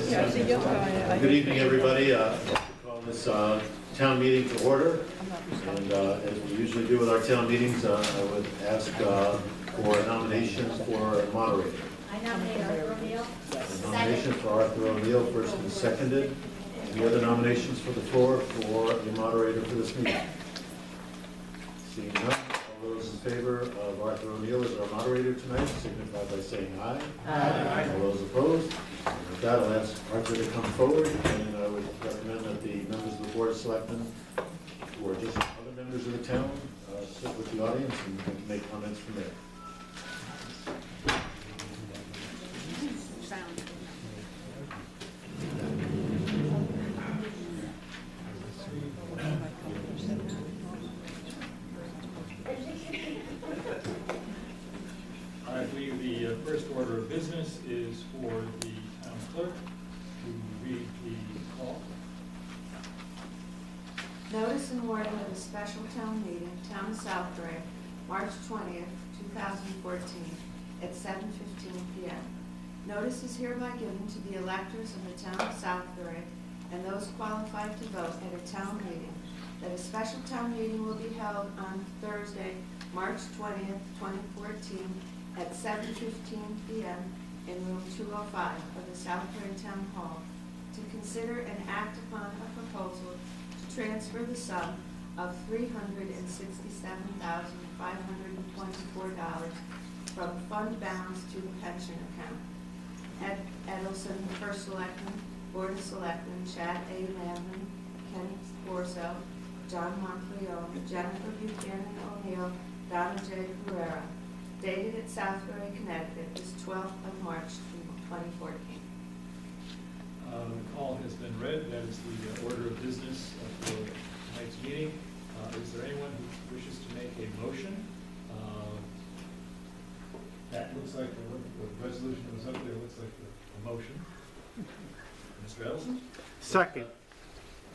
Good evening, everybody. Call this town meeting to order. And as we usually do with our town meetings, I would ask for a nomination for a moderator. I nominate Arthur O'Neill. A nomination for Arthur O'Neill, first and seconded. Any other nominations for the floor for a moderator for this meeting? Seeing none, all those in favor of Arthur O'Neill as our moderator tonight signify by saying aye. Aye. All those opposed? And with that, I'll ask Arthur to come forward, and I would recommend that the members of the Board of Selectmen, who are just other members of the town, sit with the audience and we can make comments from there. I believe the first order of business is for the town clerk to read the call. Notice and warning of a special town meeting, Town of Southbury, March 20th, 2014, at 7:15 p.m. Notice is hereby given to the electors of the Town of Southbury and those qualified to vote at a town meeting that a special town meeting will be held on Thursday, March 20th, 2014, at 7:15 p.m. in room 205 of the Southbury Town Hall to consider and act upon a proposal to transfer the sum of $367,524 from fund balance to the pension account. Ed Edelson, First Selectman, Board of Selectmen, Chad A. Landman, Ken Corso, John Monfleone, Jennifer Buchanan O'Neill, Donna J. Ferreira. Dated at Southbury, Connecticut, this 12th of March, 2014. The call has been read. That is the order of business for tonight's meeting. Is there anyone who wishes to make a motion? That looks like the resolution that was up there looks like a motion. Mr. Ellison? Second.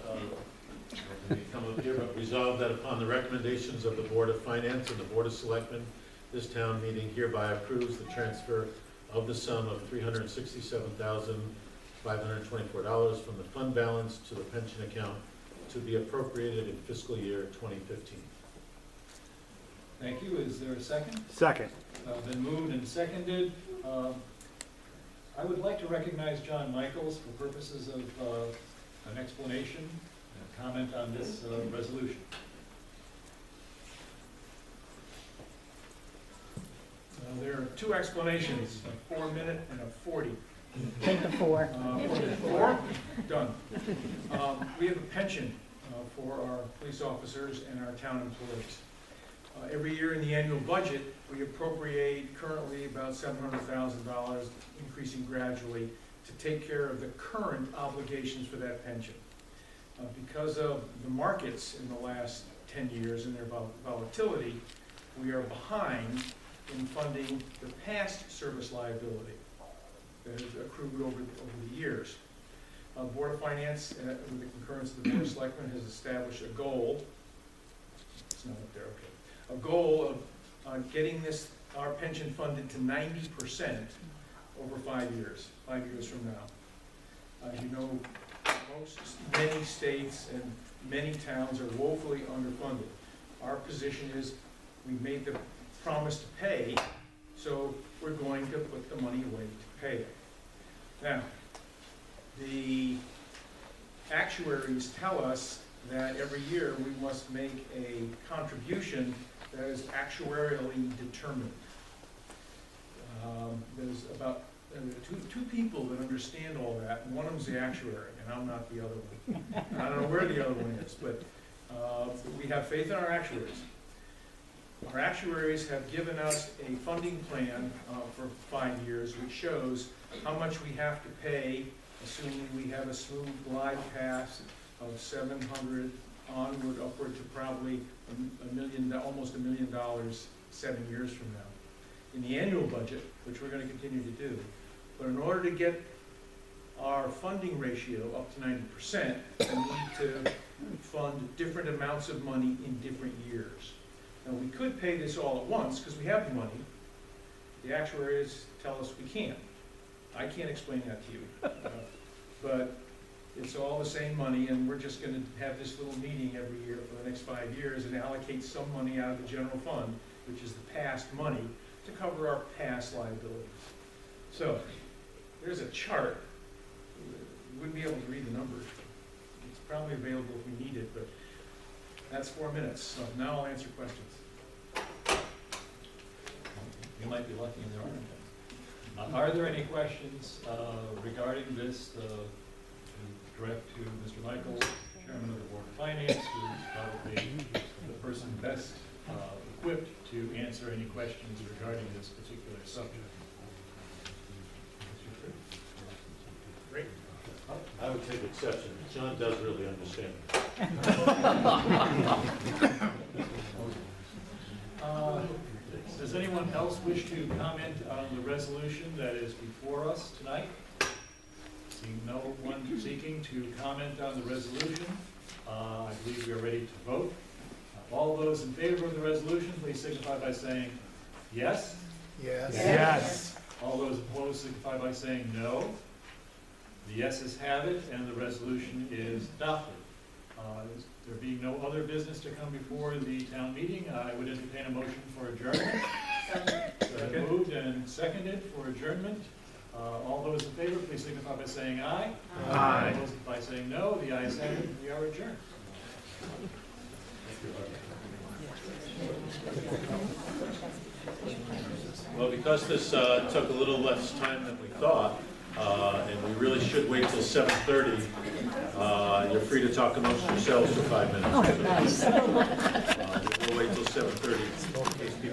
Let me come up here, but resolve that upon the recommendations of the Board of Finance and the Board of Selectmen, this town meeting hereby approves the transfer of the sum of $367,524 from the fund balance to the pension account to be appropriated in fiscal year 2015. Thank you. Is there a second? Second. Been moved and seconded. I would like to recognize John Michaels for purposes of an explanation and comment on this resolution. There are two explanations, a 4-minute and a 40. Take the 4. 4? Done. We have a pension for our police officers and our town employees. Every year in the annual budget, we appropriate currently about $700,000, increasing gradually, to take care of the current obligations for that pension. Because of the markets in the last 10 years and their volatility, we are behind in funding the past service liability that has accrued over the years. Board of Finance, with the concurrence of the Board of Selectmen, has established a goal. It's not up there, okay. A goal of getting our pension funded to 90% over 5 years, 5 years from now. As you know, many states and many towns are woefully underfunded. Our position is we've made the promise to pay, so we're going to put the money away to pay it. Now, the actuaries tell us that every year we must make a contribution that is actuarially determined. There's about two people that understand all that, and one of them's the actuary, and I'm not the other one. I don't know where the other one is, but we have faith in our actuaries. Our actuaries have given us a funding plan for 5 years, which shows how much we have to pay, assuming we have a smooth glide path of 700 onward, upward to probably almost $1 million 7 years from now. In the annual budget, which we're going to continue to do, but in order to get our funding ratio up to 90%, we need to fund different amounts of money in different years. Now, we could pay this all at once because we have the money. The actuaries tell us we can't. I can't explain that to you. but it's all the same money, and we're just gonna have this little meeting every year for the next 5 years and allocate some money out of the general fund, which is the past money, to cover our past liabilities. So, there's a chart. You wouldn't be able to read the numbers. It's probably available if we need it, but that's 4 minutes, so now I'll answer questions. You might be lucky and there aren't any. Are there any questions regarding this, to direct to Mr. Michael, Chairman of the Board of Finance, who's probably the person best equipped to answer any questions regarding this particular subject? Great. I would take exception. John does really understand. Does anyone else wish to comment on the resolution that is before us tonight? Seeing no one seeking to comment on the resolution, I believe we are ready to vote. All those in favor of the resolution, please signify by saying yes. Yes. Yes. All those opposed signify by saying no. The yeses have it, and the resolution is adopted. There being no other business to come before the town meeting, I would entertain a motion for adjournment. Second. Moved and seconded for adjournment. All those in favor, please signify by saying aye. Aye. Opposed by saying no. The ayes have it. We are adjourned. Well, because this took a little less time than we thought, and we really should wait till 7:30, you're free to talk amongst yourselves for 5 minutes. We'll wait till 7:30 in case people